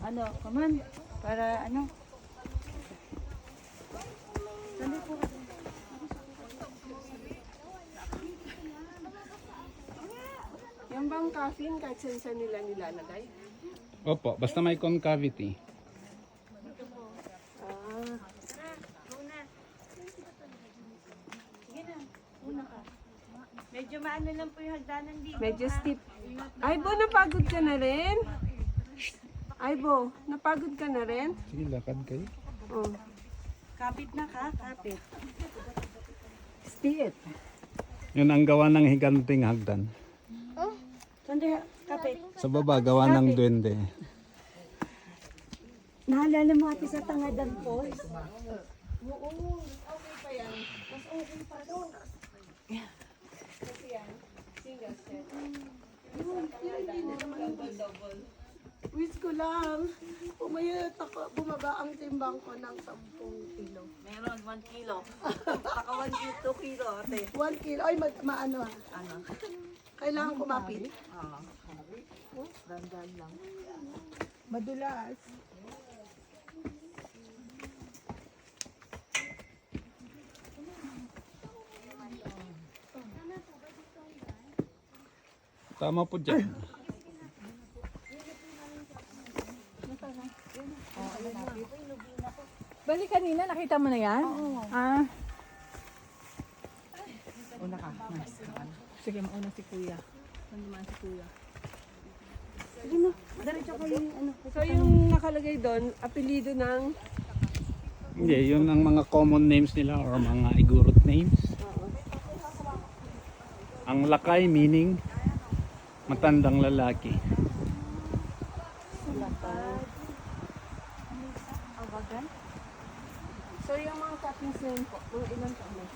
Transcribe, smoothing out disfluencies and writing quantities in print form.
ano, come on. Para ano. Sali po. Yung bang coffin, kahit saan nila nilalagay? Opo, basta may concavity. Medyo maano lang po yung hagdanan dito. Medyo steep. Aibo, napagod ka na rin? Aibo, napagod ka na rin? Sige, lakad kayo. Oh. Kapit na ka, kapit. Steep. Yun ang gawa ng higanting hagdan. Sandi, kapit. Sa baba, gawa ng duwende. Naalala mo ate sa Tangadan Falls? Oo, okay pa yan. Mas okay pa doon. Kasi yan, single set. Double. Wish ko lang, pumayat ako, bumaba ang timbang ko ng 10 kilo. Meron, 1 kilo. Baka 1 kilo, 2 kilo ate. 1 kilo, ay maano ah. Ano? Kailangan kumapit. Oo. Dandan lang. Madulas. Tama po dyan. Bali kanina, nakita mo na yan? Oo. Ah. Una ka. Nice. Sige, mauna si kuya. Nandumaan si kuya. Sige na. Diretso kayo yung ano. So yung nakalagay doon, apelido ng Hindi, yun ang mga common names nila or mga igurot names. Ang lakay meaning matandang lalaki. Awagan? So yung mga cuttings na yun po, mga ilang taon na?